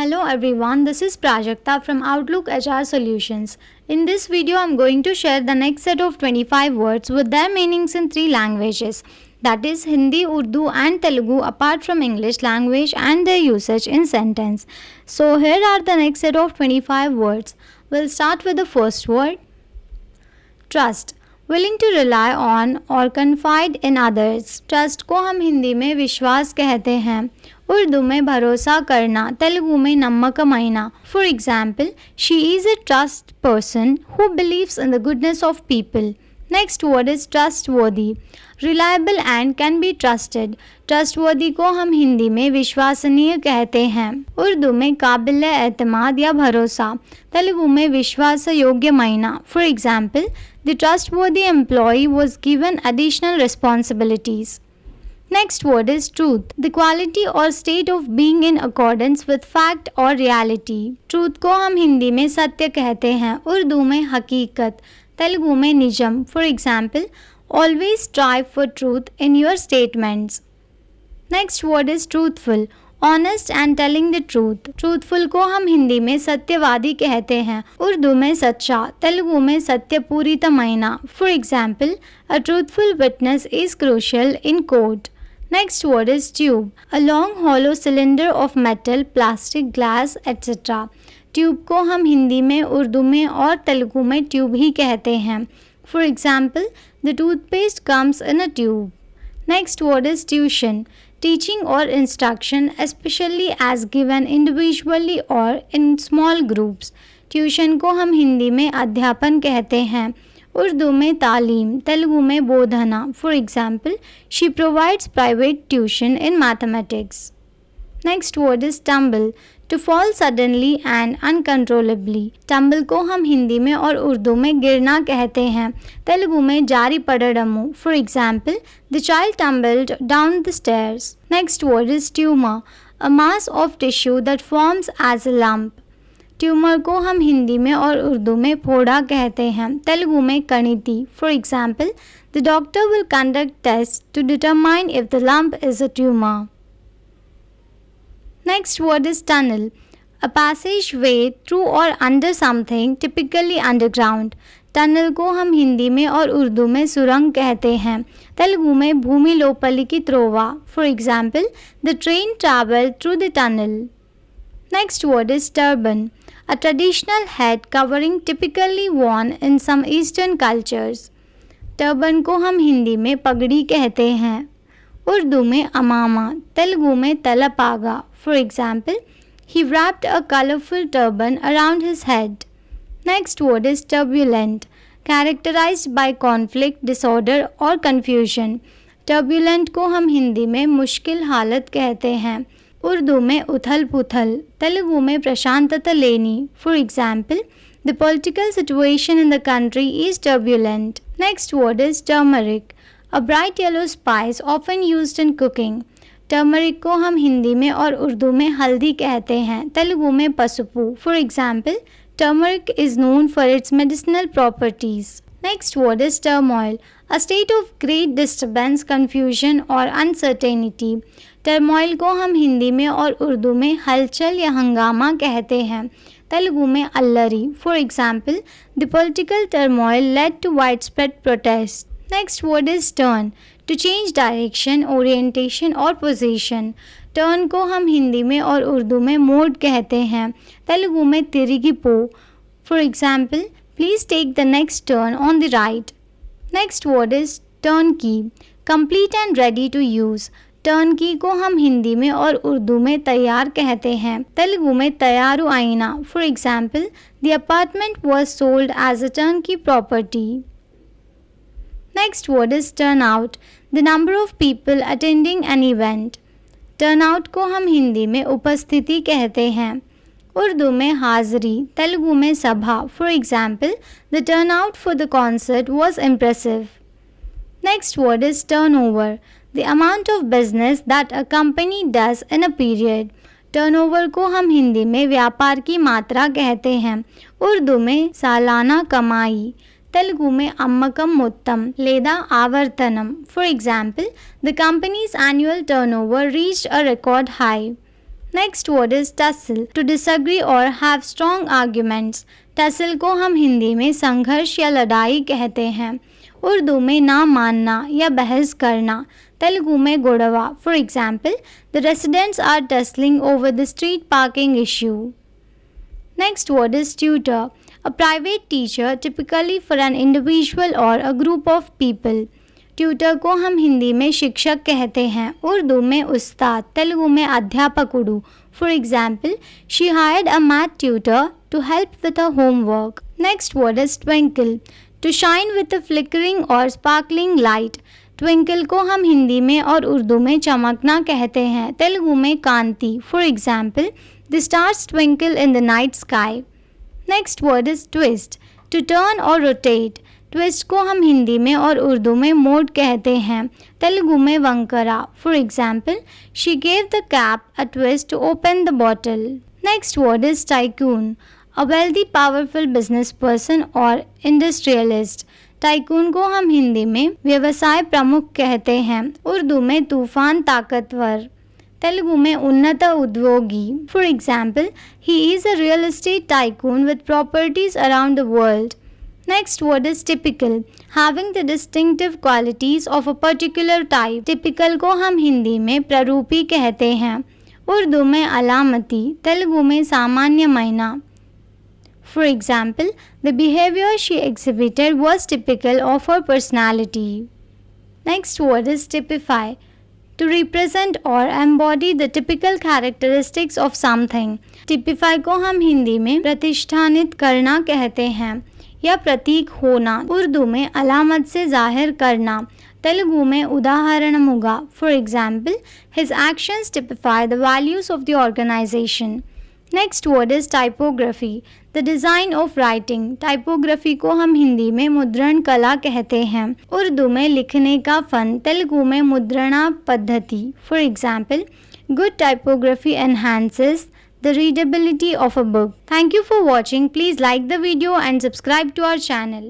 Hello everyone, this is Prajakta from Outlook HR Solutions. In this video, I'm going to share the next set of 25 words with their meanings in three languages, that is Hindi, Urdu and Telugu apart from English language and their usage in sentence. So here are the next set of 25 words. We'll start with the first word, trust. Willing to rely on or confide in others. Trust को हम हिंदी में विश्वास कहते हैं, उर्दू में भरोसा करना, तेलुगु में नम्मकమైన। For example, she is a trust person who believes in the goodness of people. Next word is trustworthy. Reliable and can be trusted. Trustworthy को हम हिंदी में विश्वसनीय कहते हैं, उर्दू में काबिल एतमाद या भरोसा, तेलुगु में विश्वास योग्यమైన। For example, the trustworthy employee was given additional responsibilities. Next word is truth. The quality or state of being in accordance with fact or reality. Truth को हम हिंदी में सत्य कहते हैं, उर्दू में हकीकत, तेलुगु में निजम. For example, always strive for truth in your statements. Next word is truthful. Honest and telling the truth. Truthful को हम हिंदी में सत्यवादी कहते हैं, उर्दू में सच्चा, तेलुगु में सत्यपूरितమైన। For example, a truthful witness is crucial in court. Next word is tube. A long hollow cylinder of metal, plastic, glass etcetera. Tube को हम हिंदी में, उर्दू में और तेलुगु में ट्यूब ही कहते हैं। For example, the toothpaste comes in a tube. Next word is tuition. Teaching or instruction, especially as given individually or in small groups. Tuition को हम हिंदी में अध्यापन कहते हैं, उर्दू में तालीम, तेलुगु में बोधना। For example, she provides private tuition in mathematics. Next word is tumble. To fall suddenly and uncontrollably. Tumble को हम हिंदी में और उर्दू में गिरना कहते हैं, तेलुगु में जारी पड़डमु। For example, the child tumbled down the stairs. Next word is tumour. A mass of tissue that forms as a lump. Tumour को हम हिंदी में और उर्दू में फोड़ा कहते हैं, तेलुगु में कणिति। For example, the doctor will conduct test to determine if the lump is a tumour. Next word is tunnel. A passageway through or under something, typically underground. Tunnel को हम हिंदी में और उर्दू में सुरंग कहते हैं, तेलुगु में भूमि लोपली की त्रोवा। For example, the train travelled through the tunnel. Next word is turban. A traditional head covering typically worn in some eastern cultures. Turban को हम हिंदी में पगड़ी कहते हैं, उर्दू में अमामा, तेलुगु में तलपागा। For example, he wrapped a colorful turban around his head. Next word is turbulent. Characterized by conflict, disorder or confusion. Turbulent को हम हिंदी में मुश्किल हालत कहते हैं, उर्दू में उथल पुथल, तेलुगु में प्रशांतता लेनी। For example, the political situation in the country is turbulent. Next word is turmeric. A bright yellow spice often used in cooking. Turmeric को हम हिंदी में और उर्दू में हल्दी कहते हैं, तेलुगु में पసుపు। For example, turmeric is known for its medicinal properties. Next word is turmoil. A state of great disturbance, confusion और अनसर्टेनिटी। टर्मोइल को हम हिंदी में और उर्दू में हलचल या हंगामा कहते हैं, तेलुगु में अल्लरी। For example, the political turmoil led to wide spread protest. Next word is turn. To change direction, orientation और पोजीशन। टर्न को हम हिंदी में और उर्दू में मोड कहते हैं, तेलुगु में तिरिगिपो। For example, please take the next turn on the right. Next word is turnkey. Complete and ready to use. Turnkey को हम हिंदी में और उर्दू में तैयार कहते हैं, तेलुगु में तैयारू आईना। For example, the apartment was sold as a turnkey property. Next word is turnout. The number of people attending an event. Turnout को हम हिंदी में उपस्थिति कहते हैं, उर्दू में हाजिरी, तेलुगु में सभा। For example, the turnout for the concert was impressive. Next word is turnover. The amount of business that a company does in a period. Turnover को हम हिंदी में व्यापार की मात्रा कहते हैं, उर्दू में सालाना कमाई, तेलुगु में अम्मकम मोत्तम లేదా आवर्तनम। For example, the company's annual turnover reached a record high. Next word is tussle, to disagree और हैव स्ट्रॉन्ग आर्ग्यूमेंट्स। टसल को हम हिंदी में संघर्ष या लड़ाई कहते हैं। उर्दू में ना मानना या बहस करना। तेलुगु में गोड़वा। For example, the residents are tussling over the street parking issue. Next word is tutor, a private teacher typically for an individual और a group of people. Tutor को हम हिंदी में शिक्षक कहते हैं। उर्दू में उस्ताद, तेलुगु में अध्यापकुडु। For example, she hired a math tutor to help with her homework. Next word is twinkle, to shine with a flickering और स्पार्कलिंग लाइट। ट्विंकल को हम हिंदी में और उर्दू में चमकना कहते हैं। तेलुगु में कांति। For example, the stars twinkle in the night sky. Next word is twist, to turn और रोटेट। ट्विस्ट को हम हिंदी में और उर्दू में मोड़ कहते हैं। तेलुगु में वंकरा। For example, she gave the cap a twist to open the bottle. Next word is tycoon, a wealthy powerful business person और इंडस्ट्रियलिस्ट। टाइकून को हम हिंदी में व्यवसाय प्रमुख कहते हैं। उर्दू में तूफान, ताकतवर। तेलुगु में उन्नत उद्योगी। For example, he is a real estate tycoon with properties around the world. Next word is typical, having the distinctive qualities of a particular type. Typical को हम हिंदी में प्ररूपी कहते हैं। उर्दू में अलामती, तेलुगु में सामान्य महीना। For example, the behavior she exhibited was typical of her personality. Next word is typify, to represent or embody the typical characteristics of something. Typify को हम हिंदी में प्रतिष्ठानित करना कहते हैं या प्रतीक होना। उर्दू में अलामत से जाहिर करना। तेलुगु में उदाहरणमुगा। For example, his actions typify the values of the organisation. Next word is typography, the design of writing. Typography को हम हिंदी में मुद्रण कला कहते हैं। उर्दू में लिखने का फन। तेलुगु में मुद्रणा पद्धति। For example, good typography enhances the readability of a book. Thank you for watching. Please like the video and subscribe to our channel.